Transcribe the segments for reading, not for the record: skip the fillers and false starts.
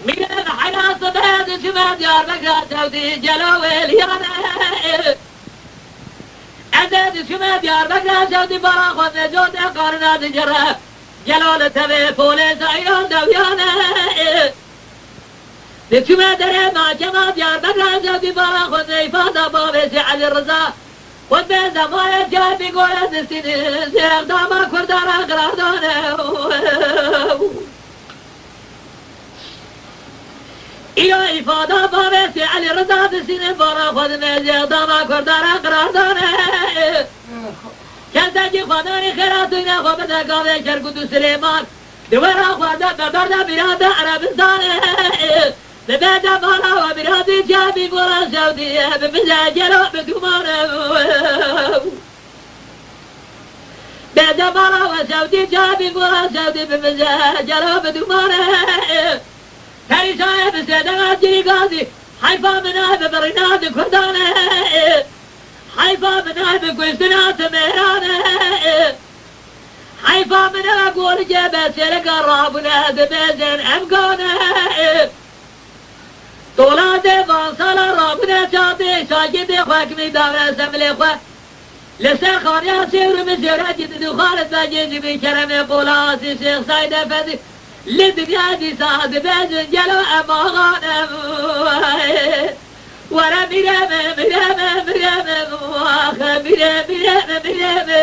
من حياة صباد شمال يا ربك سودي جلو اليانا عدد شمال يا ربك سودي براخ ونجود قرنات جرى جلالة تبي فولي سعيران دويانا بكما دري ما جماد يا ربك سودي براخ ونيفادا بابي سعد الرزا وبين زمان جاي بيقول السنين زيغ داما كردارا قرادانا إلى إفادة بابسي علي رضا بسنين برا خود مزيغ داما كردارا قرادانا كنتاجي خداني خيراتينا خوبتا قاوي شرقدو سليمان دوارا خوادا ببردا برادا عربستان ببدا بالا وبرادي جابي قرى سعودية بمزاجرة بدومانا بدا بالا وسعودي جابي قرى سعودي بمزاجرة بدومانا هاي صاحب السيدة جري قاضي حيفا منها ببرناد كردانا حيفا منها بكويستنا تميرانا حيفا منها أقول جابت سيرك الرابنا ببزن أمقانا طولاد فانصال رابنا شاطي ساجد خاكمي دارا سملي خوا لسر خانيا سير مسيرة جد دخالت بجيز بكرم قولاسي شيخ سايد فدي للدنيا دي سعد بزن جلو أماغانا ورا مرام مرام مرام واخا مرام مرام مرام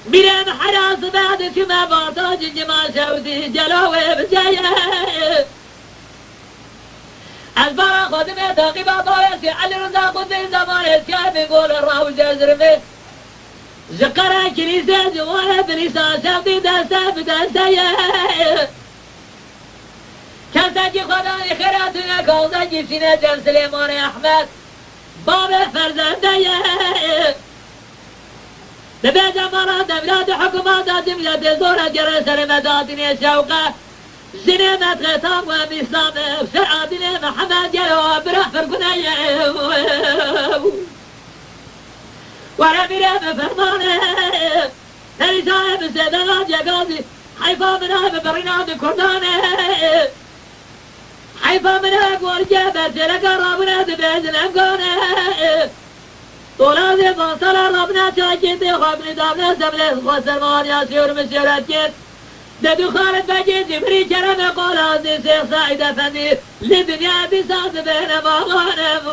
مرام حراس بعد كما باطاج جما سعودي جلوه بزايا البارا خدمه تاقيبا طاوسي علي رضا قدي زمان اسكاي بيقول الراو جزرمي زقرا كنيسة جوانا بنيسا سعودي داستا بداستا كنتاجي خداني خيراتنا كوزاجي سينة جن سليمان أحمد بابا فرزندية ببيت أمارات بلاد حكومات دمية زورة جرى سلمداتني شوقة زنيمة غيطان ومسلام بسرعة دنيا محمد جلو برح فرقنية ورا مرام فرمانة تري صاحب السيدات يا قاضي حيفا منها ببرناد كردانة حيفا منها قول جابت لك رابنا ببيزن أمقانة طولاد فانصل رابنا تاجد خابن دابنا سبلس خسرمان يا سيور مسيرات جد ددو خالد بجي جبري كرم قولاد سيخ سعيد أفندي لدنيا بساس بين مغانم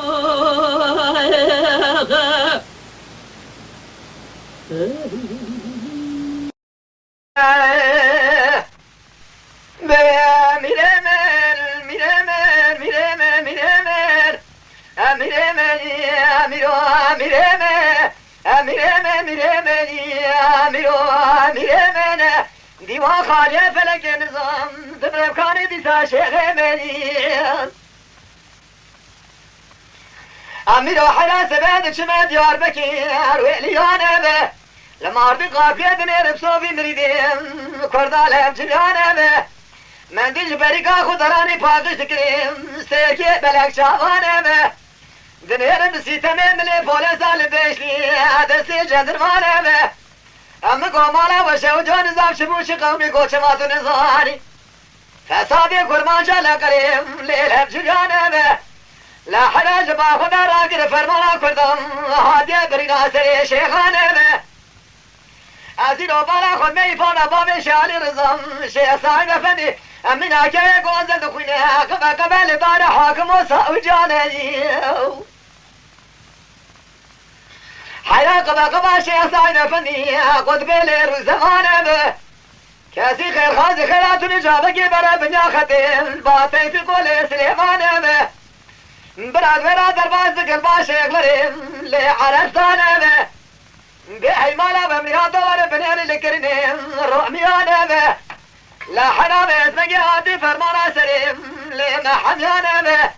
دیوان خالی فلک نظام دبرکان دیسا شیخ منیان امیر و حراس بعد شما دیار بکیر ویلیانه به لمارد قافیه دنیر بصوفی مریدیم کردالم جلیانه به من دیج بریکا خودرانی پاکش دکریم سیرکی بلک شاوانه به دنیر بسیتمه ملی پولیسا لبشلی دستی جندرمانه به اما قومالا و شوجان نظام شموش قومی گوچمات نظاری فسادی کرمان جلا کریم لیل جلیانه به لا حراج با خدا را گر فرمان کردم هادیه برینا سری شیخانه به از این بالا خود می پانا باب شالی رزم شیخ صاحب افندی امین آکه گوزد خوینه قبل دار حاکم و سعوجانه حيا قبا شيخ صاحب افندي قد بيلي زمانه به كاسي خير خازي خيرات نجابك برا بنيا ختم باطي في قول سليمانه به براد برادر باز قلبا شيخ لريم لي عرستانه به بحي مالا بمريا دور بنيان لكرنين رؤميانه به لا حرام اسمك هادي فرمان سريم لما حميانا به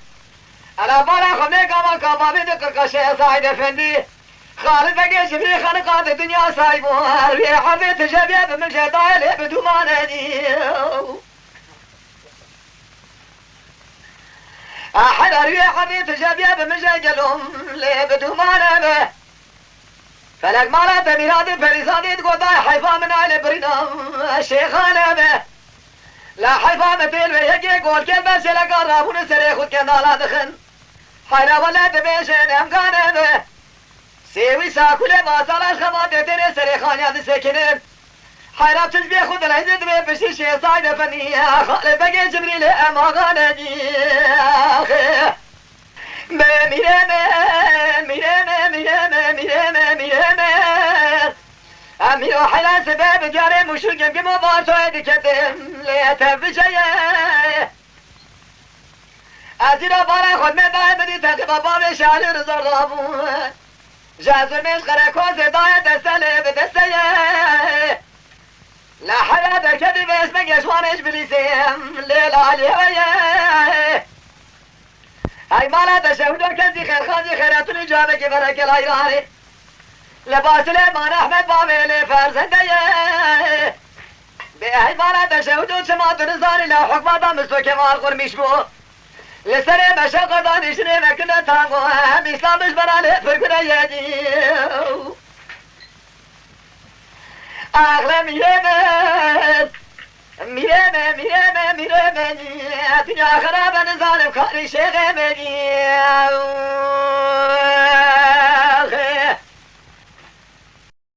انا بارا خمي كما كما بدك كشي صايد افندي خالد بقي جبري خلقات الدنيا سايبوها ريحة بيت جبيب من جدايل بدو ما ندي أحد ريحة بيت جبيب من جدلهم لي بدو ما نبي فلك مالات ميرادي فريسادي تقول داي حيفا من آل برينام الشيخانة به لا حيفا مثل ويجي قول كيف بس لك الرابون سري خود كنالا دخن حيرا ولا تبيشن امكانه به سيوي ساكولي ما صلاش خمات تيري سري خانيات سكنين حيرا تشبي خود العزت بي بشي شي صايد فنية خالد بقي جبريل اماغانه دي اخي أمير حلا سبب جاري مشوقم كما بارتو ادكتم ليتف شيء أزيرا بارا خود من داي بدي تقبا باب شعر رزار رابو جازر مش خركوز داي دستالي بدستي لا حلا دركدي باسمك يشوانش بليسيم ليل عليه هاي مالا تشهدو كنزي خير خانزي خيراتون جابك برك الهيراني لباس الإيمان أحمد بابيلي فرزندي بهاي مالا تشهدو شمات نزاري لا حكمة دامستو كمال قرميش بو لسري مشاق دانشني مكنا تانغو هم إسلامش براني فرقنا يدي أغلى ميرمز میره دنیا خراب نظالم کاری شیخ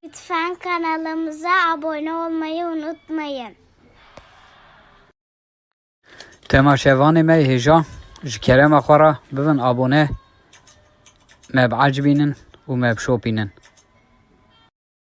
Lütfen kanalımıza abone olmayı unutmayın. تماشاوان ما هجا جكرم أخورا ببن أبونه ما بعجبينن وما بشوبينن